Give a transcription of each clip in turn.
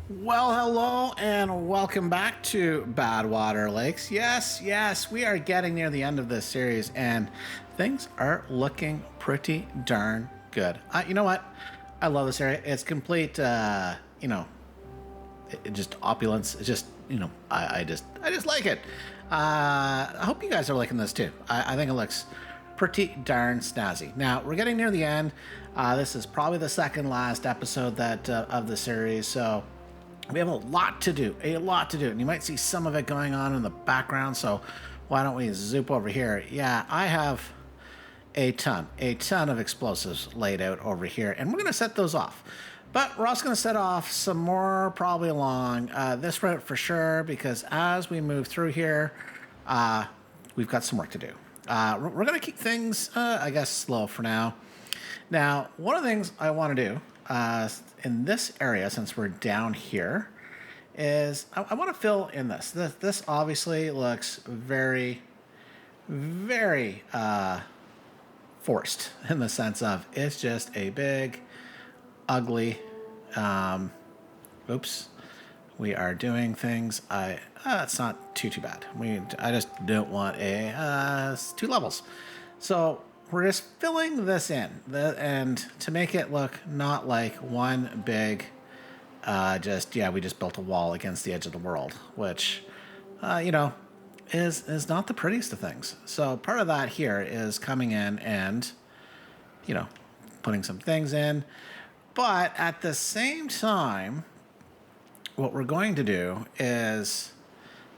Well, hello and welcome back to Badwater Lakes. Yes, we are getting near the end of this series and things are looking pretty darn good. You know what? I love this area. It's complete, just opulence. It's just, I just like it. I hope you guys are liking this too. I think it looks pretty darn snazzy. Now, we're getting near the end. This is probably the second last episode that of the series, so we have a lot to do, and you might see some of it going on in the background. So why don't we zoop over here? Yeah, I have a ton of explosives laid out over here, and we're going to set those off. But we're also going to set off some more probably along this route for sure, because as we move through here, we've got some work to do. We're going to keep things, I guess, slow for now. Now, one of the things I want to do in this area, since we're down here, is I want to fill in this. This obviously looks very, very forced in the sense of it's just a big, ugly. Oops, we are doing things. It's not too bad. I just don't want two levels. So we're just filling this in, and to make it look not like one big, we just built a wall against the edge of the world, which, is not the prettiest of things. So part of that here is coming in and, putting some things in, but at the same time, what we're going to do is,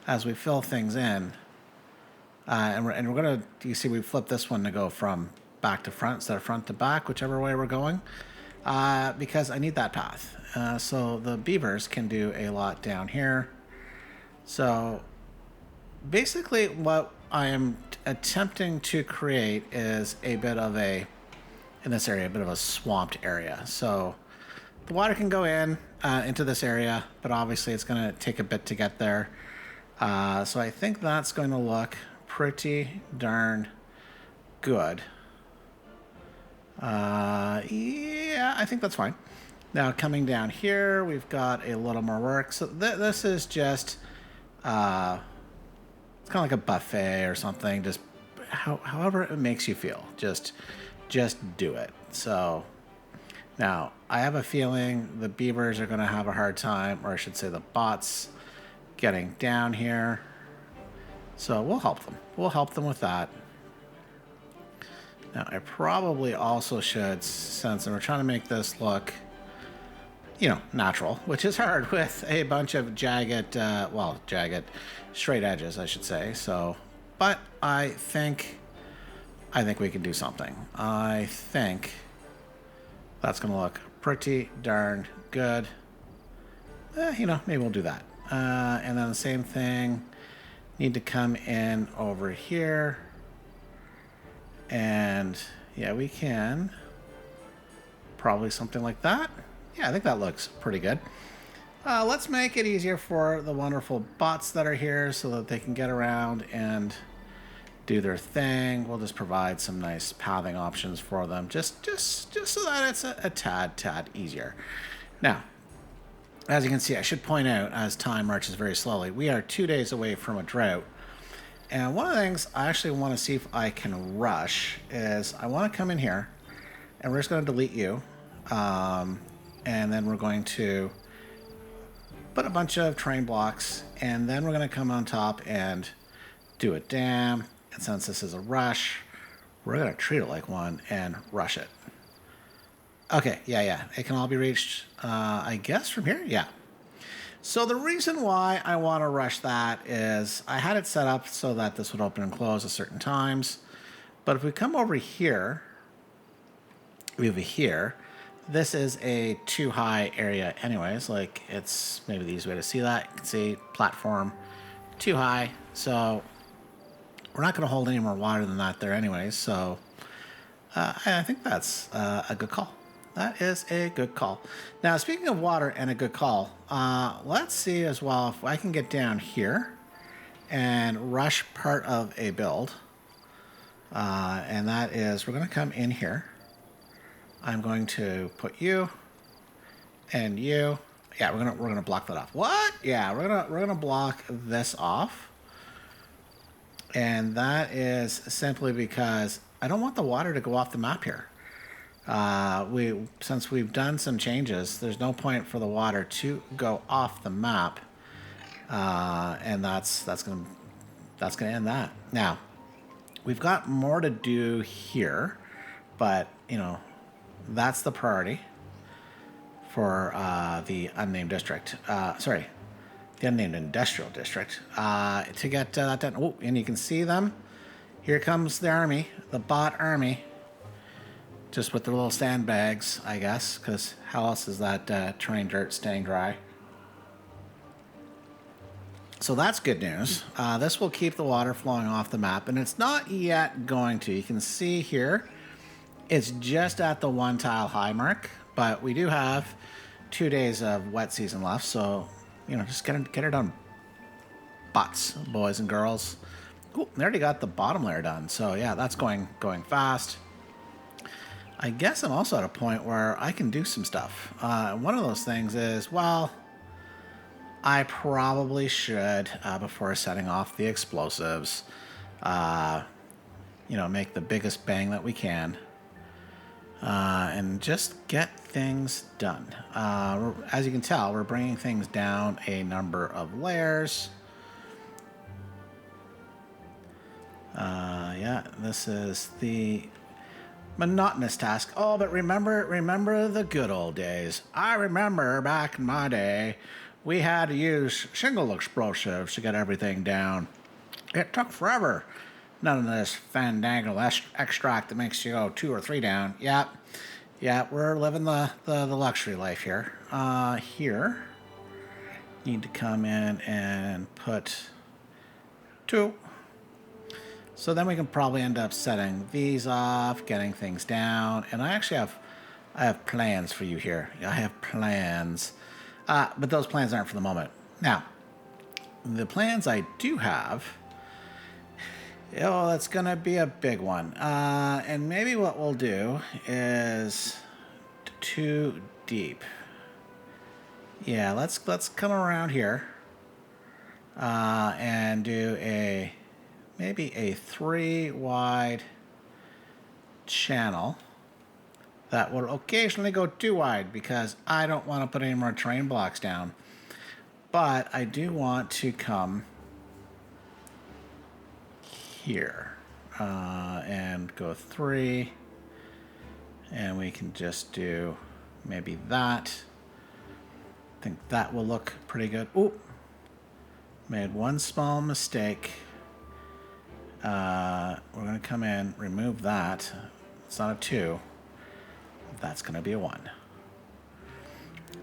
as we fill things in, and we're going to, you see we flip this one to go from back to front instead of front to back, whichever way we're going, because I need that path. So the beavers can do a lot down here. So basically what I am attempting to create is in this area, a bit of a swamped area. So the water can go into this area, but obviously it's going to take a bit to get there. So I think that's going to look pretty darn good. I think that's fine. Now coming down here, we've got a little more work. So this is just, it's kind of like a buffet or something. Just however it makes you feel. Just do it. So now I have a feeling the beavers are going to have a hard time, or I should say the bots, getting down here. So we'll help them. We'll help them with that. Now, I probably also should, since we're trying to make this look, natural, which is hard with a bunch of jagged, straight edges, I should say. So, but I think we can do something. I think that's going to look pretty darn good. Maybe we'll do that. And then the same thing. Need to come in over here. And yeah, we can. Probably something like that. Yeah, I think that looks pretty good. Let's make it easier for the wonderful bots that are here so that they can get around and do their thing. We'll just provide some nice pathing options for them, just so that it's a tad easier. Now, as you can see, I should point out, as time marches very slowly, we are 2 days away from a drought. And one of the things I actually want to see if I can rush is I want to come in here, and we're just going to delete you. And then we're going to put a bunch of terrain blocks, and then we're going to come on top and do a dam. And since this is a rush, we're going to treat it like one and rush it. Okay, yeah. It can all be reached, I guess, from here? Yeah. So the reason why I want to rush that is I had it set up so that this would open and close at certain times. But if we come over here, this is a too high area anyways. Like, it's maybe the easy way to see that. You can see platform too high. So we're not going to hold any more water than that there anyways. So I think that's a good call. That is a good call. Now, speaking of water and a good call, let's see as well if I can get down here and rush part of a build. And that is, we're going to come in here. I'm going to put you and you Yeah, we're gonna block that off. What? Yeah, we're gonna block this off. And that is simply because I don't want the water to go off the map here. Since we've done some changes, there's no point for the water to go off the map, and that's gonna end that. Now, we've got more to do here, but you know, that's the priority for the unnamed district. Sorry, the unnamed industrial district to get that done. Oh, and you can see them. Here comes the army, the bot army. Just with their little sandbags, I guess, because how else is that terrain dirt staying dry? So that's good news. This will keep the water flowing off the map, and it's not yet going to. You can see here, it's just at the 1 tile high mark, but we do have 2 days of wet season left, so, you know, just get her done. Bots, boys and girls. Cool, they already got the bottom layer done, so yeah, that's going fast. I guess I'm also at a point where I can do some stuff. One of those things is, well, I probably should, before setting off the explosives, you know, make the biggest bang that we can, and just get things done. As you can tell, we're bringing things down a number of layers. Yeah, this is the monotonous task. Oh, but remember the good old days. I remember back in my day, we had to use shingle explosives to get everything down. It took forever. None of this fandangle extract that makes you go 2 or 3 down. Yeah, we're living the luxury life here. Here, need to come in and put 2. So then we can probably end up setting these off, getting things down, and I have plans for you here. I have plans, but those plans aren't for the moment. Now, the plans I do have, oh, that's gonna be a big one. And maybe what we'll do is 2 deep. Yeah, let's come around here and do maybe a 3 wide channel that will occasionally go 2 wide because I don't want to put any more terrain blocks down. But I do want to come here and go 3, and we can just do maybe that. I think that will look pretty good. Ooh, made one small mistake. We're going to come in, remove that. It's not a 2. That's going to be a 1.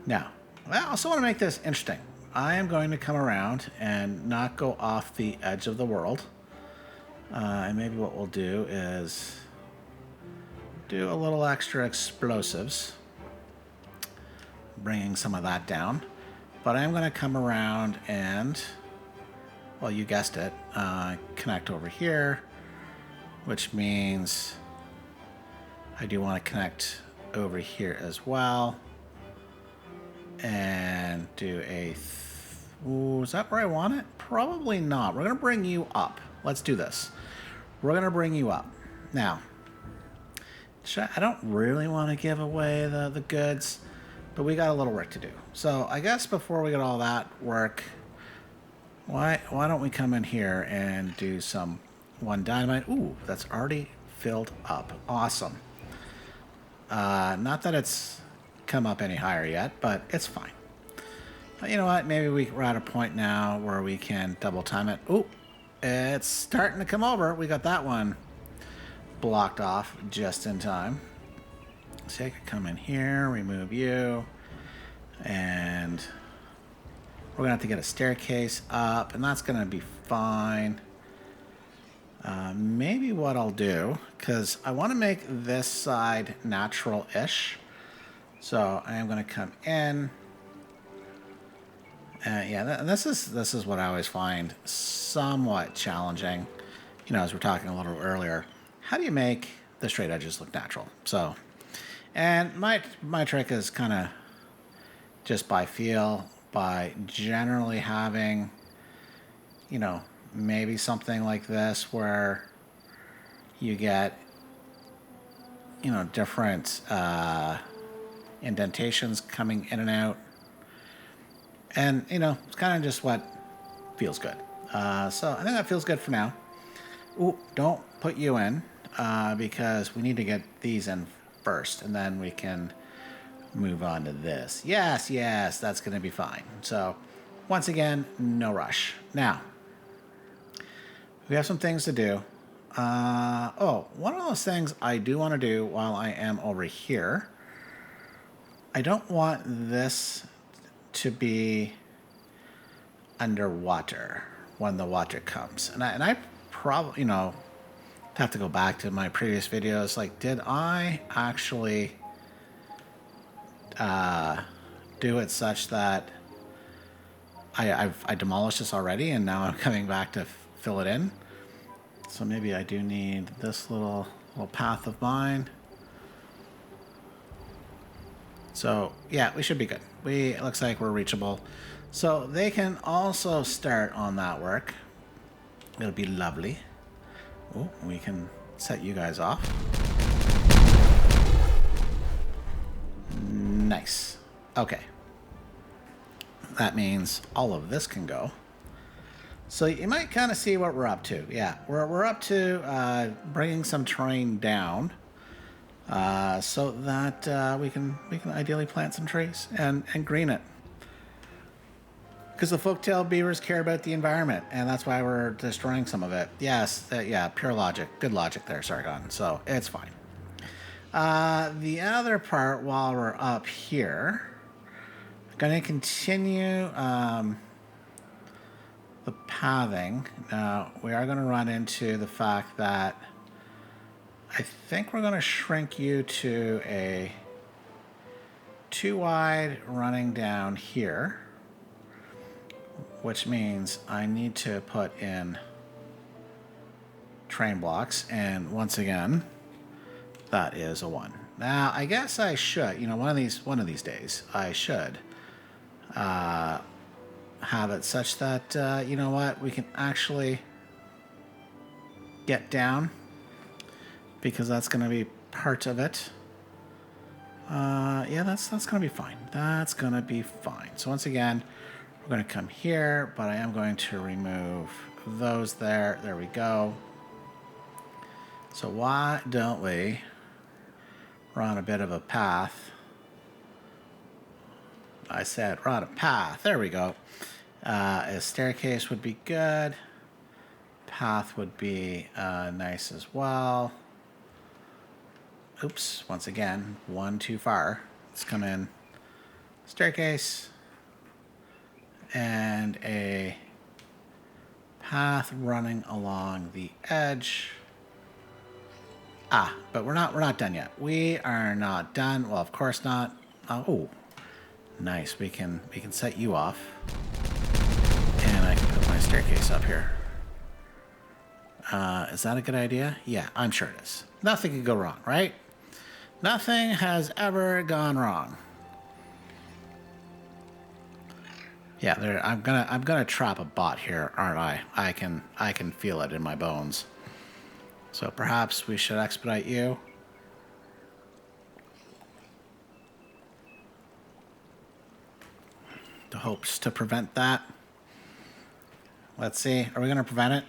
Now, I also want to make this interesting. I am going to come around and not go off the edge of the world. And maybe what we'll do is do a little extra explosives, bringing some of that down. But I'm going to come around and, well, you guessed it, connect over here, which means I do want to connect over here as well, and do a, ooh, is that where I want it? Probably not. We're going to bring you up. Let's do this. We're going to bring you up. Now, I don't really want to give away the goods, but we got a little work to do. So I guess before we get all that work, why don't we come in here and do some 1 dynamite? Ooh, that's already filled up. Awesome. Not that it's come up any higher yet, but it's fine. But you know what? Maybe we're at a point now where we can double time it. Ooh, it's starting to come over. We got that one blocked off just in time. So I could come in here, remove you, and we're going to have to get a staircase up, and that's going to be fine. Maybe what I'll do, because I want to make this side natural-ish, so I am going to come in. Yeah, this is what I always find somewhat challenging. You know, as we're talking a little earlier, how do you make the straight edges look natural? So, and my trick is kind of just by feel, by generally having, you know, maybe something like this where you get, you know, different indentations coming in and out. And, you know, it's kind of just what feels good. So I think that feels good for now. Ooh, don't put you in because we need to get these in first, and then we can move on to this. Yes, yes, that's going to be fine. So once again, no rush. Now, we have some things to do. One of those things I do want to do while I am over here, I don't want this to be underwater when the water comes. And I probably, you know, have to go back to my previous videos. Like, did I actually do it such that I demolished this already and now I'm coming back to fill it in? So maybe I do need this little path of mine. So yeah, we should be good. It looks like we're reachable. So they can also start on that work. It'll be lovely. Oh, we can set you guys off. Nice. Okay. That means all of this can go. So you might kind of see what we're up to. Yeah, we're up to bringing some terrain down so that we can ideally plant some trees and green it. Because the Folktail Beavers care about the environment, and that's why we're destroying some of it. Yes, yeah, pure logic. Good logic there, Sargon. So it's fine. The other part, while we're up here, I'm going to continue the pathing. Now, we are going to run into the fact that I think we're going to shrink you to a 2 wide running down here, which means I need to put in train blocks, and once again, that is a 1. Now, I guess I should, you know, one of these days, I should have it such that, you know what, we can actually get down, because that's going to be part of it. Yeah, that's going to be fine. That's going to be fine. So once again, we're going to come here, but I am going to remove those there. There we go. So why don't we run a bit of a path? I said run a path. There we go. A staircase would be good. Path would be nice as well. Oops, once again, 1 too far. Let's come in. Staircase. And a path running along the edge. But we're not done yet. We are not done. Well, of course not. Oh, nice. We can set you off. And I can put my staircase up here. Is that a good idea? Yeah, I'm sure it is. Nothing could go wrong, right? Nothing has ever gone wrong. Yeah, I'm gonna trap a bot here, aren't I? I can feel it in my bones. So perhaps we should expedite you. The hopes to prevent that. Let's see. Are we gonna prevent it?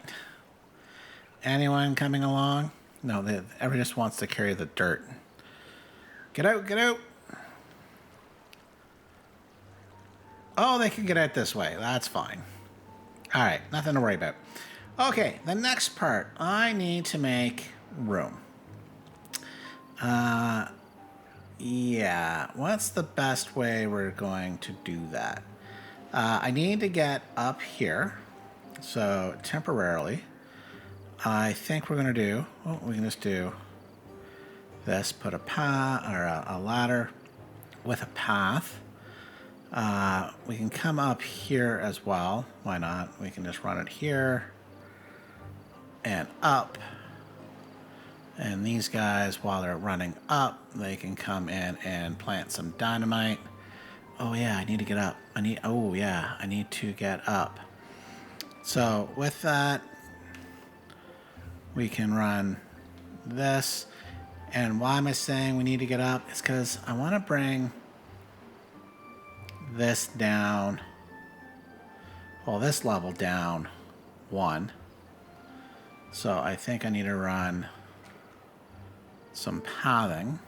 Anyone coming along? No, everyone just wants to carry the dirt. Get out, get out. Oh, they can get out this way. That's fine. All right, nothing to worry about. Okay, the next part. I need to make room. Yeah, what's the best way we're going to do that? I need to get up here. So temporarily, I think we're going to do, well, we can just do this, put a path or a ladder with a path. We can come up here as well. Why not? We can just run it here and up. And these guys, while they're running up, they can come in and plant some dynamite. Oh yeah, I need to get up. Oh yeah, I need to get up. So with that, we can run this. And why am I saying we need to get up? It's because I want to bring this down. Well, this level down 1. So I think I need to run some pathing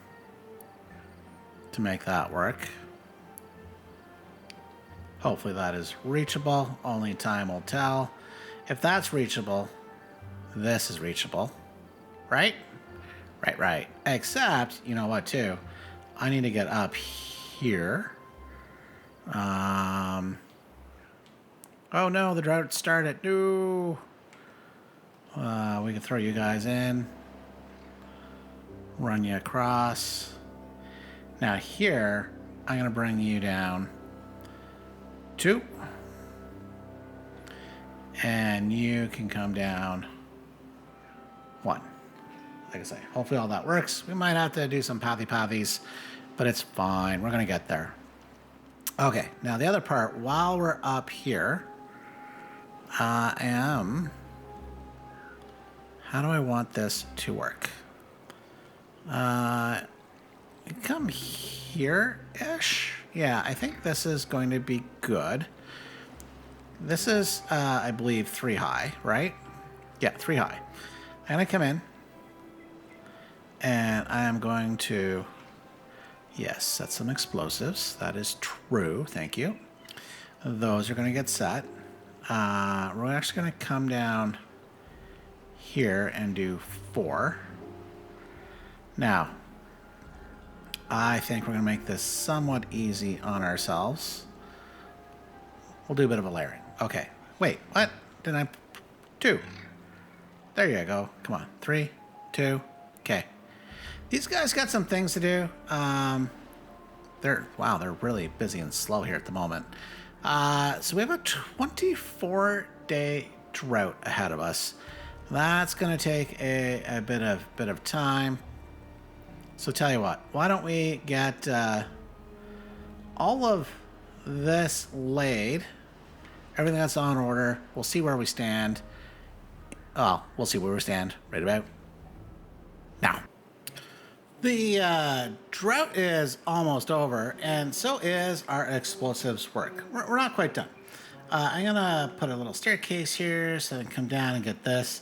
to make that work. Hopefully that is reachable. Only time will tell. If that's reachable, this is reachable. Right? Right. Except, you know what, too? I need to get up here. Oh no, the drought started. No. We can throw you guys in. Run you across. Now here, I'm going to bring you down 2. And you can come down 1. Like I say, hopefully all that works. We might have to do some pathies, but it's fine. We're going to get there. Okay, now the other part, while we're up here, how do I want this to work? Come here-ish. Yeah, I think this is going to be good. This is, I believe, 3 high, right? Yeah, 3 high. I'm going to come in, and I am going to, yes, set some explosives. That is true. Thank you. Those are going to get set. We're actually going to come down here and do 4. Now, I think we're going to make this somewhat easy on ourselves. We'll do a bit of a layering. Okay. Wait, what? Did I... 2. There you go. Come on. 3, 2. Okay. These guys got some things to do. They're really busy and slow here at the moment. So we have a 24-day drought ahead of us. That's going to take a bit of time. So tell you what, why don't we get all of this laid, everything that's on order. We'll see where we stand. Oh, we'll see where we stand right about now. The drought is almost over, and so is our explosives work. We're not quite done. I'm going to put a little staircase here so I can come down and get this.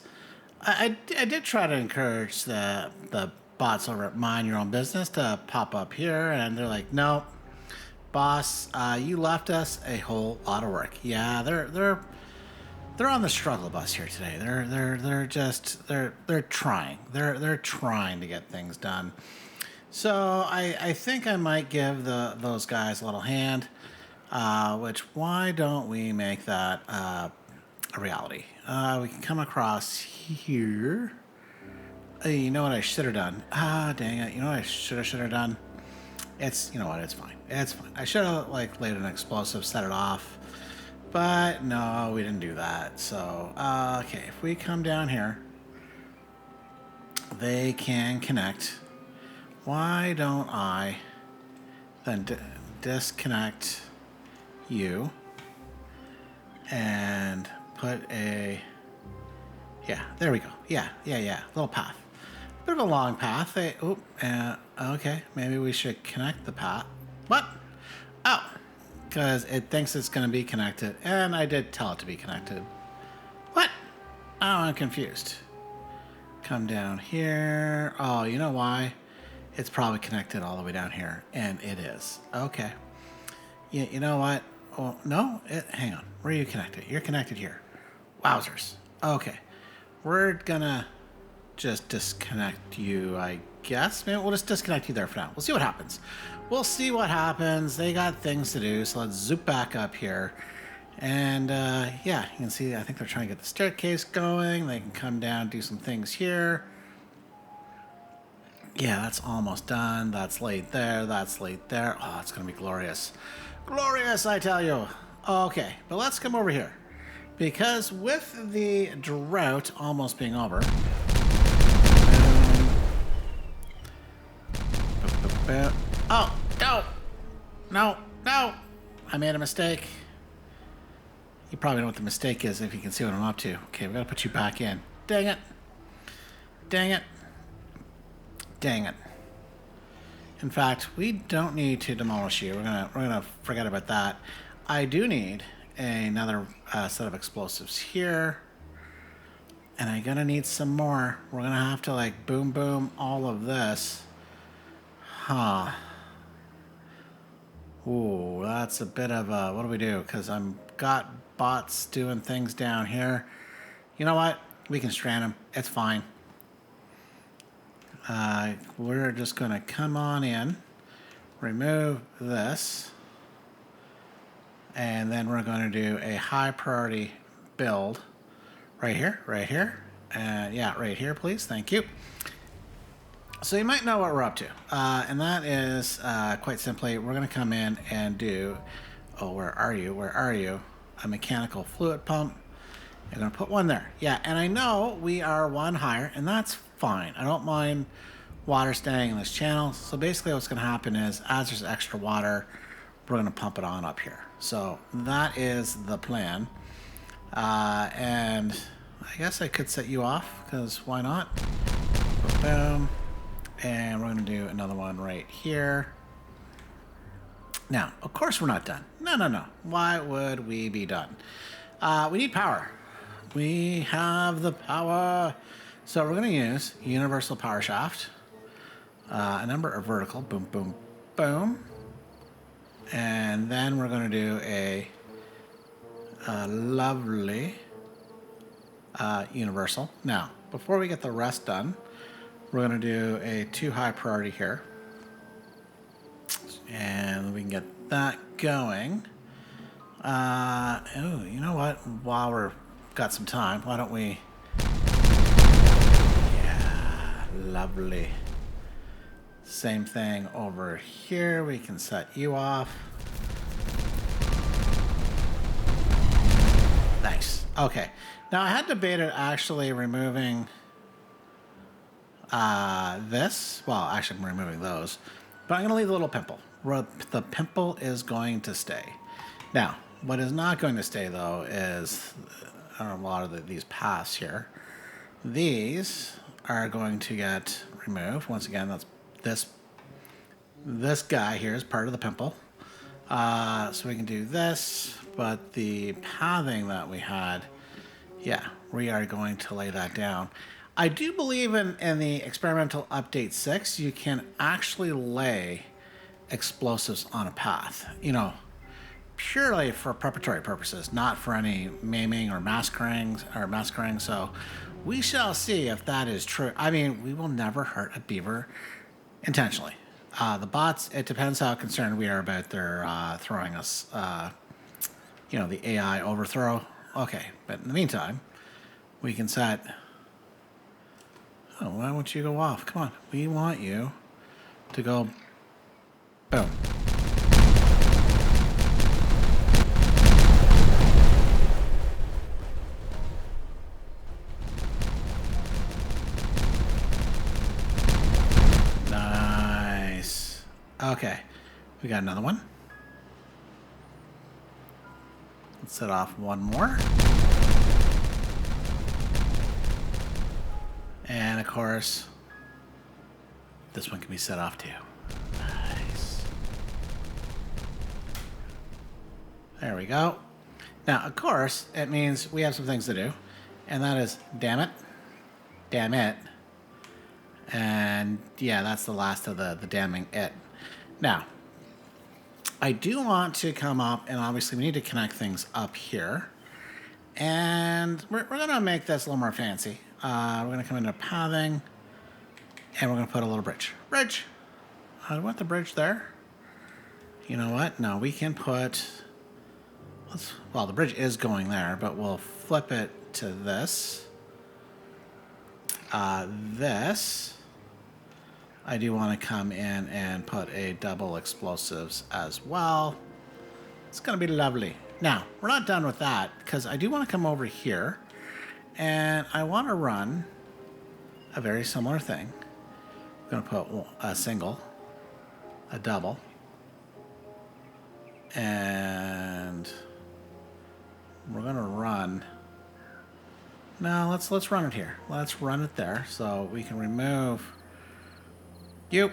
I did try to encourage the bots over at Mind Your Own Business to pop up here, and they're like, no, boss, you left us a whole lot of work. Yeah, they're on the struggle bus here today. They're trying. They're trying to get things done. So I think I might give those guys a little hand. Why don't we make that a reality? We can come across here. You know what I should have done? Dang it. You know what I should have done? You know what? It's fine. It's fine. I should have laid an explosive, set it off. But no, we didn't do that. So, okay, if we come down here, they can connect. Why don't I then disconnect you and put a... Yeah, there we go. Yeah. Little path. Bit of a long path. Okay, maybe we should connect the path. What? Oh, because it thinks it's going to be connected, and I did tell it to be connected. What? Oh, I'm confused. Come down here. Oh, you know why? It's probably connected all the way down here, and it is. Okay. You know what? Oh, no? Hang on. Where are you connected? You're connected here. Wowzers. Okay. We're gonna just disconnect you, I guess. Maybe we'll just disconnect you there for now. We'll see what happens. They got things to do, so let's zoop back up here. And, yeah, you can see, I think they're trying to get the staircase going. They can come down, do some things here. Yeah, that's almost done. That's laid there. That's laid there. Oh, it's going to be glorious. Glorious, I tell you. Okay, but let's come over here. Because with the drought almost being over... Oh, no! No! I made a mistake. You probably know what the mistake is if you can see what I'm up to. Okay, we gotta put you back in. Dang it. Dang it. Dang it. In fact, we don't need to demolish you. We're gonna forget about that. I do need another set of explosives here. And I'm gonna need some more. We're gonna have to like boom boom all of this. Huh. Ooh, that's a bit of a, what do we do? Because I'm got bots doing things down here. You know what? We can strand them. It's fine. We're just going to come on in, remove this, and then we're going to do a high priority build right here, and yeah, right here, please. Thank you. So you might know what we're up to, and that is quite simply, we're going to come in and do, oh, where are you? A mechanical fluid pump. I'm going to put one there. Yeah, and I know we are one higher, and that's fine. I don't mind water staying in this channel. So basically what's going to happen is, as there's extra water, we're going to pump it on up here. So that is the plan. And I guess I could set you off, because why not? Boom. And we're going to do another one right here. Now, of course we're not done. No. Why would we be done? We need power. We have the power. So we're going to use universal power shaft. A number of vertical. Boom, boom, boom. And then we're going to do a lovely universal. Now, before we get the rest done, we're going to do a 2 high priority here. And we can get that going. Oh, you know what? While we're got some time, why don't we... Yeah, lovely. Same thing over here. We can set you off. Nice. Okay. Now I had debated actually removing this. Well, actually I'm removing those. But I'm going to leave the little pimple. The pimple is going to stay. Now, what is not going to stay, though, is a lot of these paths here. These are going to get removed. Once again, that's this guy here is part of the pimple. So we can do this, but the pathing that we had, yeah, we are going to lay that down. I do believe in the experimental update 6, you can actually lay explosives on a path. You know, purely for preparatory purposes, not for any maiming or massacring. So we shall see if that is true. I mean, we will never hurt a beaver intentionally. The bots, it depends how concerned we are about their throwing us, you know, the AI overthrow. Okay, but in the meantime, we can set... Oh, why won't you go off? Come on, we want you to go... Boom. Nice. Okay, we got another one. Let's set off one more. And of course, this one can be set off too. Nice. There we go. Now, of course, it means we have some things to do. And that is, damn it. Damn it. And yeah, that's the last of the damning it. Now, I do want to come up, and obviously we need to connect things up here. And we're going to make this a little more fancy. We're going to come into pathing, and we're going to put a little bridge. Bridge! I want the bridge there. You know what? No, we can put... well, the bridge is going there, but we'll flip it to this. This... I do want to come in and put a double explosives as well. It's going to be lovely. Now, we're not done with that, because I do want to come over here, and I want to run a very similar thing. I'm going to put a single, a double, And we're gonna run. No, let's run it here. Let's run it there so we can remove you.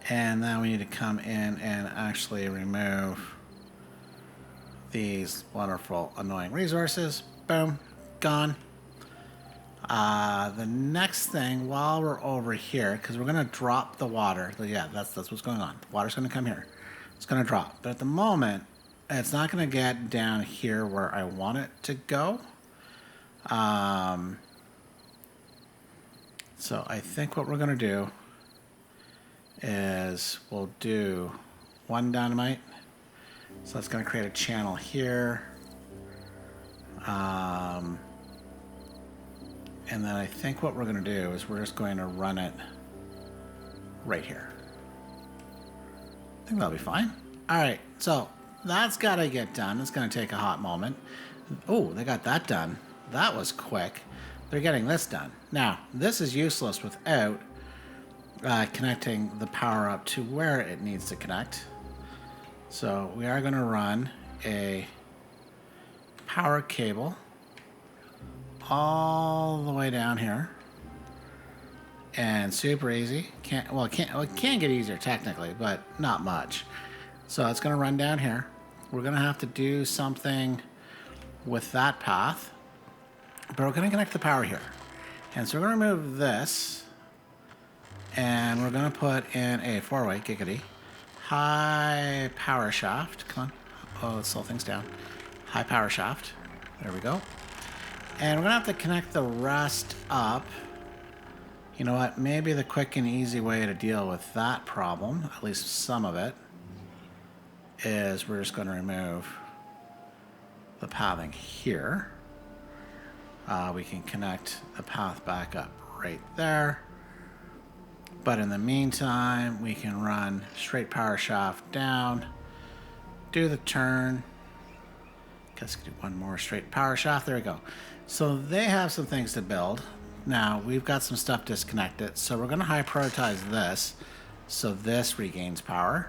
And now we need to come in and actually remove these wonderful annoying resources. Boom, gone. The next thing, while we're over here, because we're gonna drop the water. Yeah, that's what's going on. The water's gonna come here. It's gonna drop, but at the moment, it's not gonna get down here where I want it to go. So I think what we're gonna do is we'll do one dynamite. So that's going to create a channel here. And then I think what we're going to do is we're just going to run it right here. I think that'll be fine. All right, so that's got to get done. It's going to take a hot moment. Oh, they got that done. That was quick. They're getting this done. Now, this is useless without connecting the power up to where it needs to connect. So we are going to run a power cable all the way down here, and super easy. It can get easier technically, but not much. So it's going to run down here. We're going to have to do something with that path, but we're going to connect the power here. And so we're going to remove this. And we're going to put in a 4-way giggity high power shaft. Come on. Oh, let's slow things down. High power shaft. There we go. And we're going to have to connect the rest up. You know what? Maybe the quick and easy way to deal with that problem, at least some of it, is we're just going to remove the pathing here. We can connect the path back up right there. But in the meantime, we can run straight power shaft down, do the turn. Guess we can do one more straight power shaft. There we go. So they have some things to build. Now, we've got some stuff disconnected. So we're going to high prioritize this so this regains power.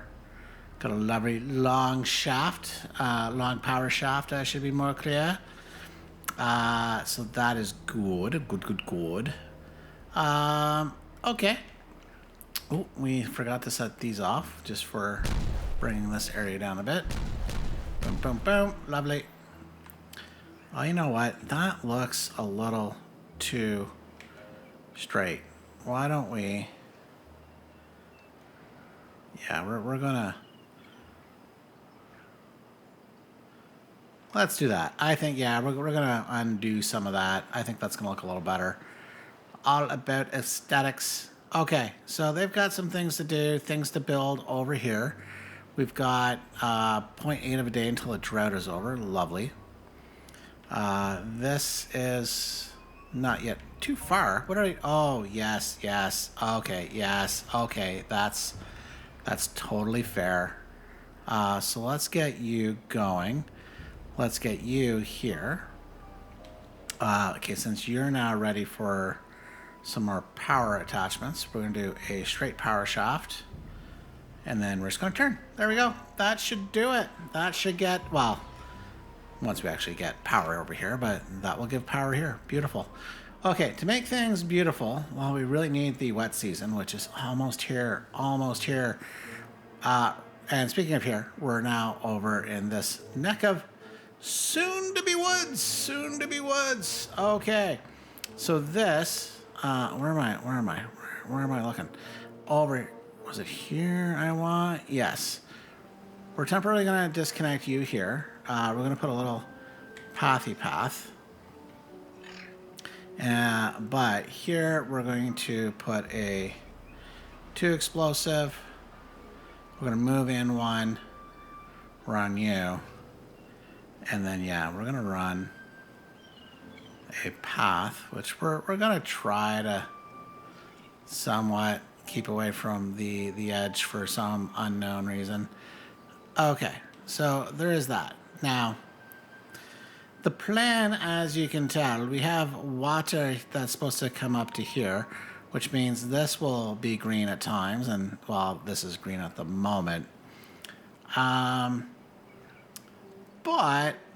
Got a lovely long shaft, long power shaft, I should be more clear. So that is good. Good. Okay. Oh, we forgot to set these off just for bringing this area down a bit. Boom, boom, boom. Lovely. Oh, you know what? That looks a little too straight. Why don't we... Yeah, we're gonna... Let's do that. I think, yeah, we're gonna undo some of that. I think that's gonna look a little better. All about aesthetics. Okay, so they've got some things to do, things to build over here. We've got 0.8 of a day until the drought is over. Lovely. This is not yet too far. What are we? Oh, yes. Okay, yes. Okay, that's totally fair. So let's get you going. Let's get you here. Okay, since you're now ready for some more power attachments, we're going to do a straight power shaft. And then we're just going to turn. There we go. That should do it. That should get, well, once we actually get power over here, but that will give power here. Beautiful. Okay, to make things beautiful, well, we really need the wet season, which is almost here. And speaking of here, we're now over in this neck of soon-to-be woods. Okay, so this, where am I looking? Over, was it here I want? Yes. We're temporarily going to disconnect you here. We're going to put a little pathy path. But here we're going to put a 2 explosive. We're going to move in 1, run you. And then, yeah, we're going to run a path, which we're going to try to somewhat keep away from the edge for some unknown reason. Okay, so there is that. Now, the plan, as you can tell, we have water that's supposed to come up to here, which means this will be green at times, and, well, this is green at the moment. But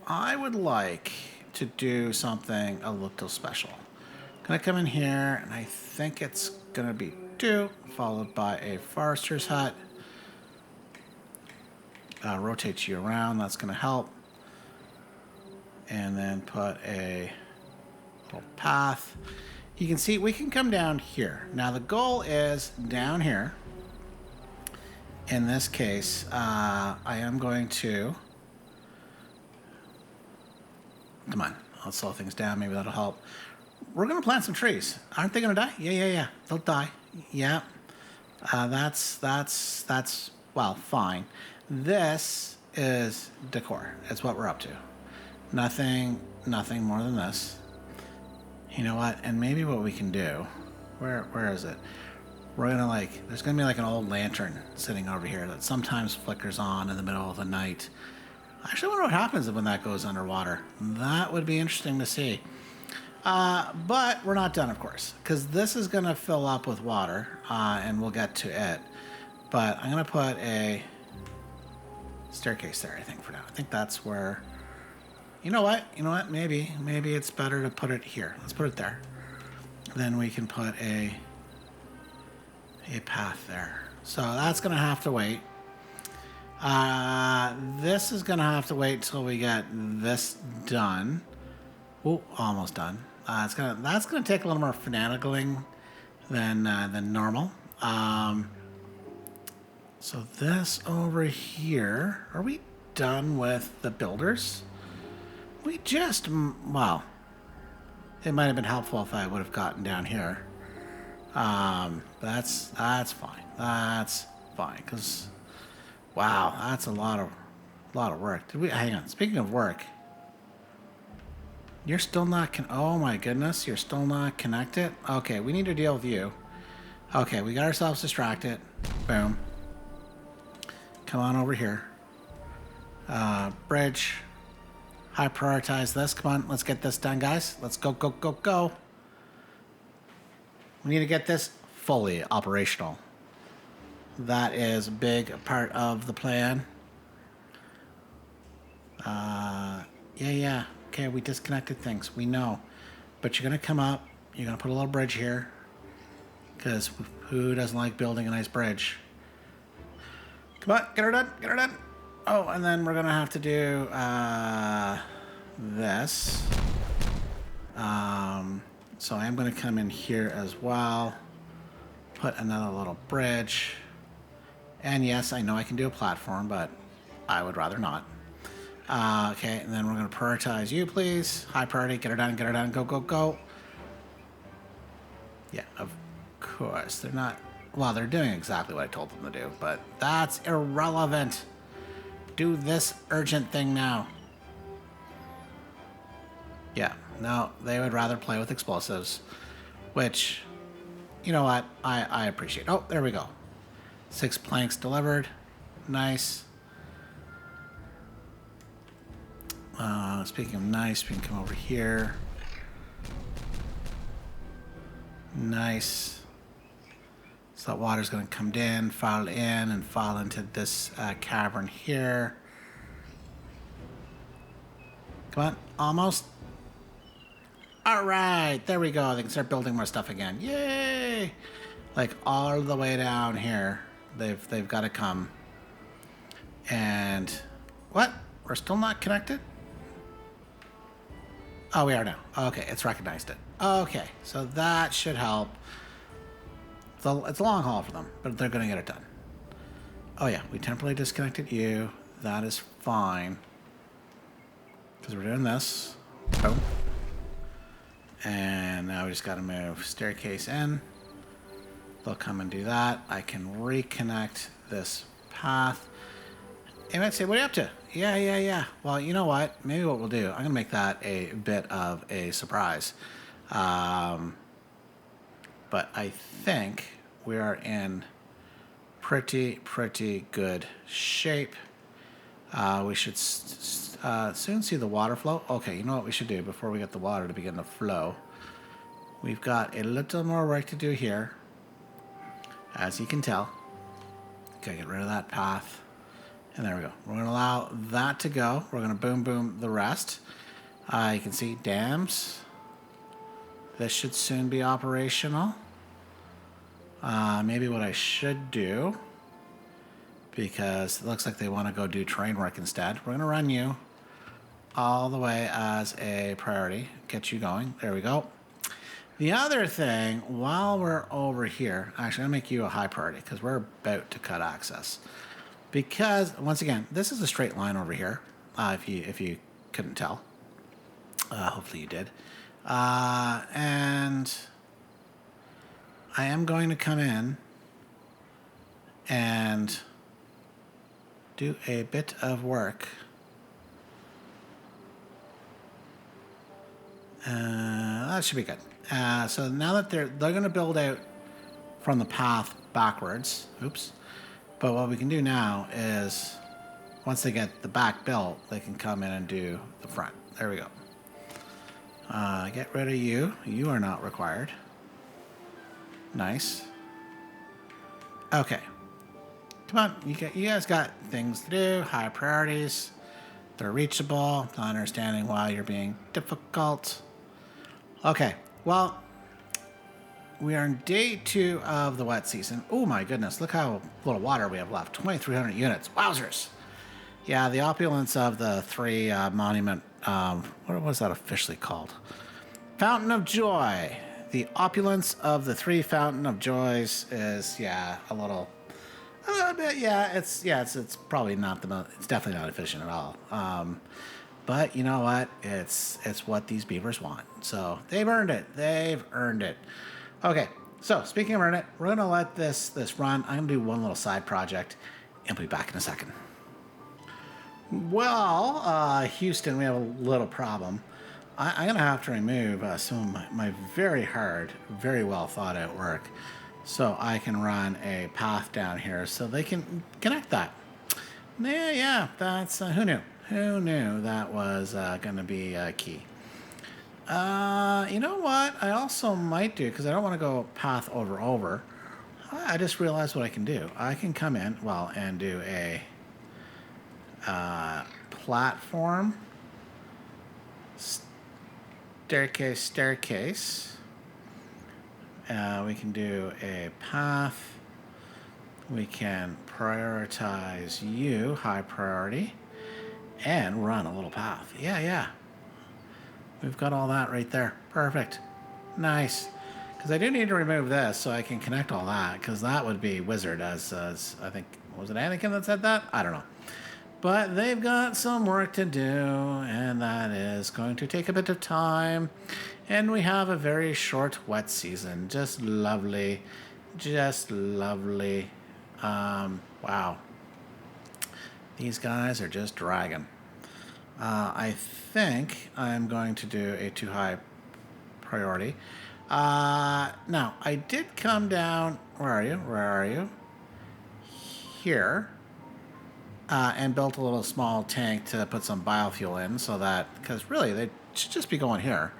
I would like to do something a little special. Gonna come in here, and I think it's gonna be 2, followed by a forester's hut. Rotate you around, that's gonna help. And then put a little path. You can see we can come down here. Now the goal is down here. In this case, I am going to... Come on, I'll slow things down. Maybe that'll help. We're going to plant some trees. Aren't they going to die? Yeah. They'll die. Yeah. That's, well, fine. This is decor. It's what we're up to. Nothing more than this. You know what? And maybe what we can do... Where is it? We're going to there's going to be like an old lantern sitting over here that sometimes flickers on in the middle of the night. I actually wonder what happens when that goes underwater. That would be interesting to see. But we're not done, of course, because this is going to fill up with water, and we'll get to it. But I'm going to put a staircase there, I think, for now. I think that's where... You know what? Maybe it's better to put it here. Let's put it there. Then we can put a path there. So that's going to have to wait. This is going to have to wait until we get this done. Oh, almost done. That's gonna take a little more finagling than normal. So this over here. Are we done with the builders? We just, well, it might have been helpful if I would have gotten down here. That's fine. That's fine, because, wow, that's a lot of work. Hang on, speaking of work, you're still not, oh my goodness, you're still not connected? Okay, we need to deal with you. Okay, we got ourselves distracted. Boom. Come on over here. Bridge. High prioritize this. Come on, let's get this done, guys. Let's go. We need to get this fully operational. That is a big part of the plan. Yeah. Okay, we disconnected things. We know. But you're going to come up. You're going to put a little bridge here. Because who doesn't like building a nice bridge? Come on, get her done. Oh, and then we're going to have to do this. So I'm going to come in here as well. Put another little bridge. And yes, I know I can do a platform, but I would rather not. Okay, and then we're going to prioritize you, please. High priority, get her done, go. Yeah, of course. They're not... Well, they're doing exactly what I told them to do, but that's irrelevant. Do this urgent thing now. Yeah, no, they would rather play with explosives, which, you know what, I appreciate. Oh, there we go. 6 planks delivered. Nice. Speaking of nice, we can come over here. Nice. So that water's going to come in, fall in, and fall into this cavern here. Come on, almost. All right, there we go. They can start building more stuff again. Yay! Like all the way down here, they've got to come. And what? We're still not connected? Oh, we are now. Okay, it's recognized it. Okay, so that should help. It's a long haul for them, but they're going to get it done. Oh yeah, we temporarily disconnected you. That is fine. Because we're doing this. Boom. And now we just got to move staircase in. They'll come and do that. I can reconnect this path. They might say, what are you up to? Yeah. Well, you know what? Maybe what we'll do, I'm going to make that a bit of a surprise. But I think we are in pretty good shape. We should soon see the water flow. Okay, you know what we should do before we get the water to begin to flow? We've got a little more work to do here, as you can tell. Okay, get rid of that path. And there we go. We're going to allow that to go. We're going to boom, boom the rest. You can see dams. This should soon be operational. Maybe what I should do, because it looks like they want to go do terrain work instead. We're going to run you all the way as a priority. Get you going. There we go. The other thing, while we're over here, actually, I'm going to make you a high priority because we're about to cut access. Because, once again, this is a straight line over here, if you couldn't tell. Hopefully you did. And I am going to come in and do a bit of work. That should be good. So now that they're going to build out from the path backwards. Oops. But what we can do now is, once they get the back built, they can come in and do the front. There we go. Get rid of you. You are not required. Nice. Okay. Come on. You guys got things to do. High priorities. They're reachable. Not understanding why you're being difficult. Okay. Well, we are in day 2 of the wet season. Oh my goodness, look how little water we have left. 2,300 units. Wowzers. Yeah, the opulence of the 3 monument, what was that officially called? Fountain of Joy. The opulence of the 3 Fountain of Joys is, yeah, a little bit, yeah, it's probably not the most, it's definitely not efficient at all. But you know what? It's what these beavers want. So they've earned it. They've earned it. Okay, so speaking of earn it, we're gonna let this run. I'm gonna do one little side project, and we'll be back in a second. Well, Houston, we have a little problem. I'm gonna have to remove some of my very hard, very well thought out work, so I can run a path down here so they can connect that. Yeah, that's who knew? Who knew that was gonna be key? You know what I also might do, because I don't want to go path over. I just realized what I can do. I can come in, well, and do a platform, staircase. We can do a path. We can prioritize you, high priority, and run a little path. Yeah. We've got all that right there. Perfect. Nice. Because I do need to remove this so I can connect all that, because that would be wizard, as I think, was it Anakin that said that? I don't know. But they've got some work to do, and that is going to take a bit of time. And we have a very short wet season. Just lovely. Just lovely. Wow. These guys are just dragging. I think I'm going to do a too high priority. Now, I did come down. Where are you? Here. And built a little small tank to put some biofuel in, so that, because really they should just be going here.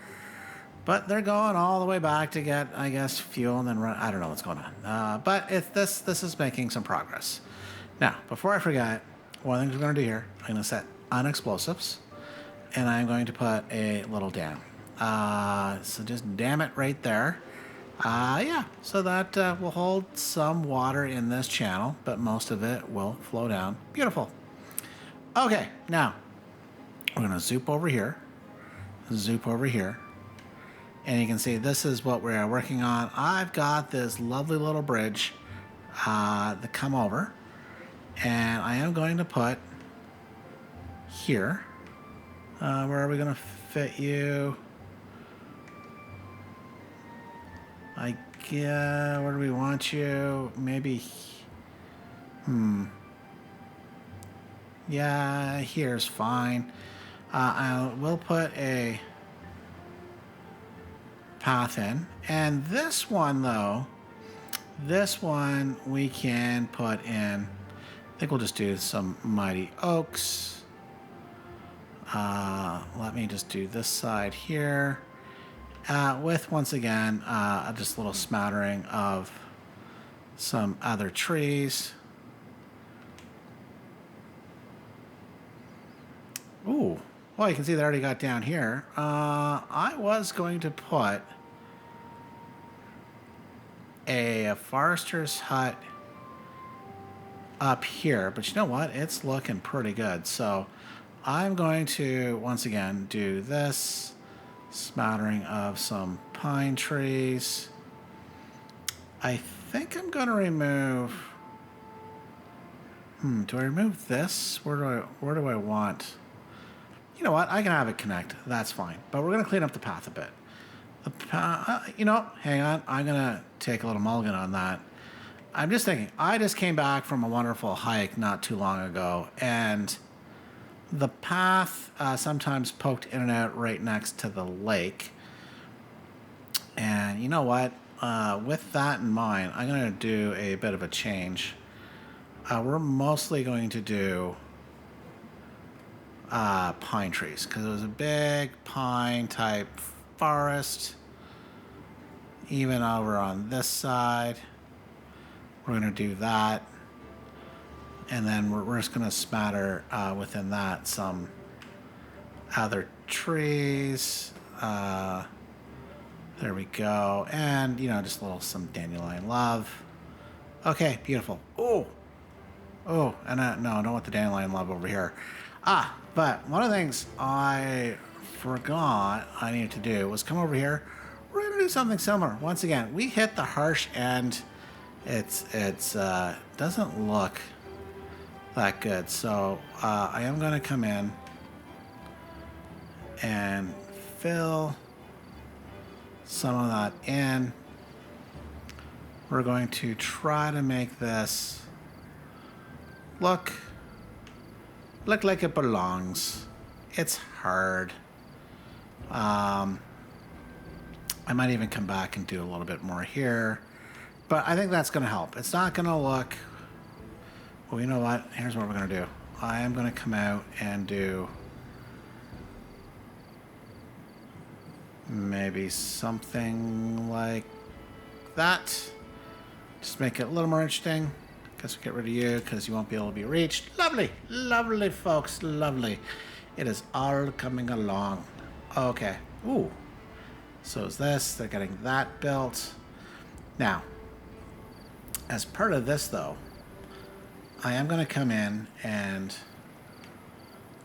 But they're going all the way back to get, I guess, fuel and then run. I don't know what's going on. But this is making some progress. Now, before I forget, one thing we're going to do here, I'm going to set unexplosives, and I'm going to put a little dam. So just dam it right there. Yeah, so that will hold some water in this channel, but most of it will flow down. Beautiful. Okay, now we're going to zoop over here, and you can see this is what we're working on. I've got this lovely little bridge to come over, and I am going to put here. Where are we going to fit you? Where do we want you? Maybe. Yeah, here's fine. I will put a path in. And this one, though, we can put in. I think we'll just do some mighty oaks. Let me just do this side here. With, once again, just a little smattering of some other trees. Well, you can see they already got down here. I was going to put a forester's hut up here, but you know what? It's looking pretty good. So I'm going to, once again, do this smattering of some pine trees. I think I'm going to remove... do I remove this? Where do I want... You know what? I can have it connect. That's fine. But we're going to clean up the path a bit. You know, hang on. I'm going to take a little mulligan on that. I'm just thinking, I just came back from a wonderful hike not too long ago, and the path sometimes poked in and out right next to the lake. And you know what? With that in mind, I'm going to do a bit of a change. We're mostly going to do pine trees, because it was a big pine type forest. Even over on this side, we're going to do that. And then we're just going to smatter within that some other trees. There we go. And, you know, just a little some dandelion love. Okay, beautiful. Oh, and no, I don't want the dandelion love over here. But one of the things I forgot I needed to do was come over here. We're going to do something similar. Once again, we hit the harsh end. It's doesn't look that good. So I am going to come in and fill some of that in. We're going to try to make this look like it belongs. It's hard. I might even come back and do a little bit more here, but I think that's going to help. It's not going to look... Well, you know what? Here's what we're going to do. I am going to come out and do maybe something like that. Just make it a little more interesting. Guess we'll get rid of you because you won't be able to be reached. Lovely, lovely, folks, lovely. It is all coming along. Okay. Ooh. So is this. They're getting that built. Now, as part of this, though, I am going to come in and...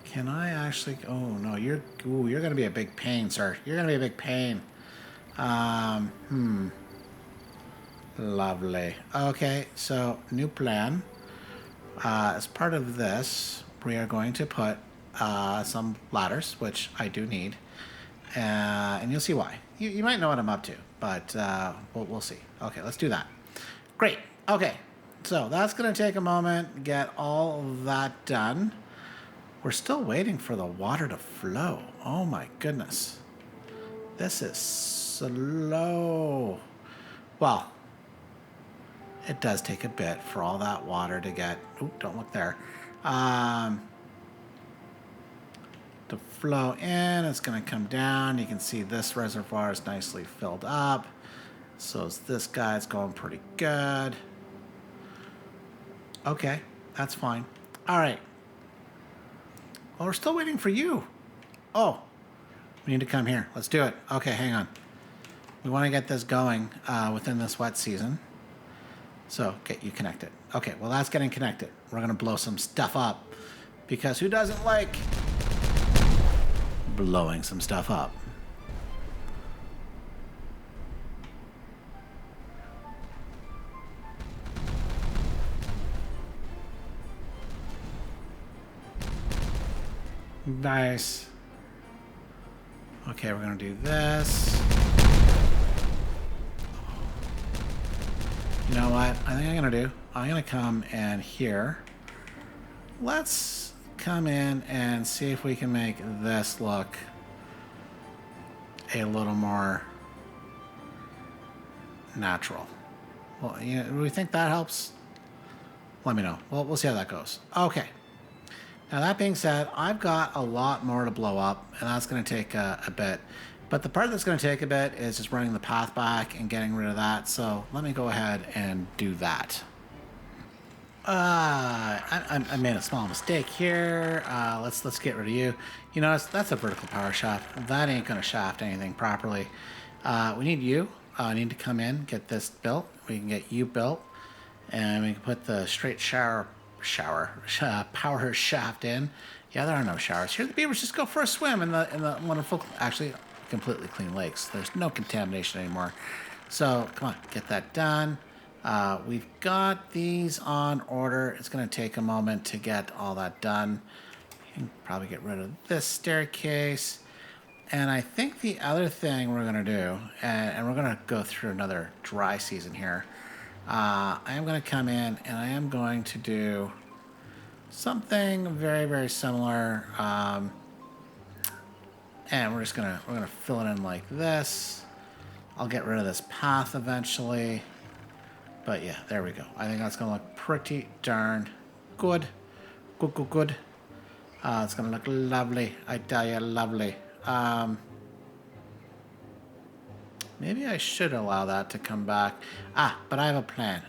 Can I actually... Oh, no, you're going to be a big pain, sir. You're going to be a big pain. Lovely. Okay, so new plan. As part of this, we are going to put some ladders, which I do need. And you'll see why. You might know what I'm up to, but we'll see. Okay, let's do that. Great. Okay, so that's going to take a moment, get all of that done. We're still waiting for the water to flow. Oh my goodness. This is slow. Well, it does take a bit for all that water to get... Ooh, don't look there. To flow in, it's going to come down. You can see this reservoir is nicely filled up. So is this guy. It's going pretty good. Okay, that's fine. All right. Well, we're still waiting for you. Oh, we need to come here. Let's do it. Okay, hang on. We want to get this going within this wet season. So get you connected. Okay, well, that's getting connected. We're going to blow some stuff up because who doesn't like blowing some stuff up? Nice. Okay, we're going to do this. You know what? I think I'm going to do? I'm going to come in here. Let's come in and see if we can make this look a little more natural. Well, you know, do we think that helps? Let me know. Well, we'll see how that goes. Okay. Now, that being said, I've got a lot more to blow up, and that's going to take a bit. But the part that's going to take a bit is just running the path back and getting rid of that. So let me go ahead and do that. I made a small mistake here. Let's get rid of you. You know, that's a vertical power shaft. That ain't gonna shaft anything properly. We need you. I need to come in, get this built. We can get you built, and we can put the straight power shaft in. Yeah, there are no showers here. The beavers just go for a swim in the wonderful, actually completely clean lakes. There's no contamination anymore. So come on, get that done. We've got these on order. It's going to take a moment to get all that done. You can probably get rid of this staircase. And I think the other thing we're going to do, and we're going to go through another dry season here, I am going to come in and I am going to do something very, very similar. And we're gonna fill it in like this. I'll get rid of this path eventually. But yeah, there we go. I think that's gonna look pretty darn good. Good. It's gonna look lovely. I tell you, lovely. Maybe I should allow that to come back. But I have a plan.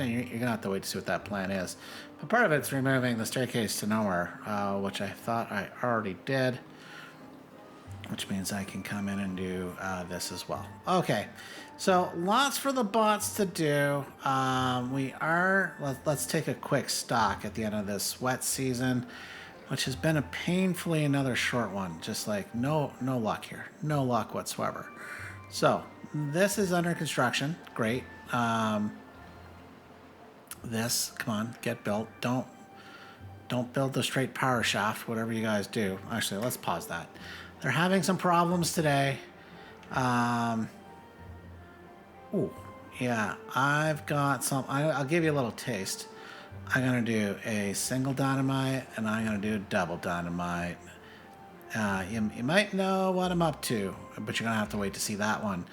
And you're gonna have to wait to see what that plan is. But part of it's removing the staircase to nowhere, which I thought I already did. Which means I can come in and do this as well. Okay, so lots for the bots to do. Let's take a quick stock at the end of this wet season, which has been painfully another short one. Just like no luck here, no luck whatsoever. So this is under construction. Great. This, come on, get built. Don't build the straight power shaft. Whatever you guys do. Actually, let's pause that. They're having some problems today. Yeah, I've got some. I'll give you a little taste. I'm gonna do a single dynamite, and I'm gonna do a double dynamite. You might know what I'm up to, but you're gonna have to wait to see that one.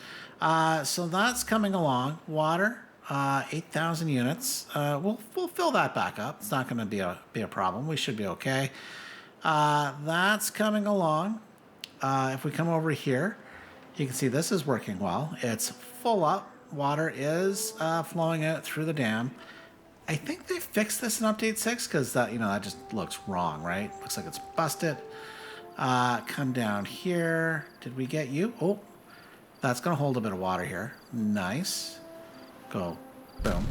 So that's coming along. Water, 8,000 units. We'll fill that back up. It's not gonna be a problem. We should be okay. That's coming along. If we come over here, you can see this is working well. It's full up. Water is flowing out through the dam. I think they fixed this in update 6 because that just looks wrong, right? Looks like it's busted. Come down here. Did we get you? Oh, that's gonna hold a bit of water here. Nice. Go. Boom.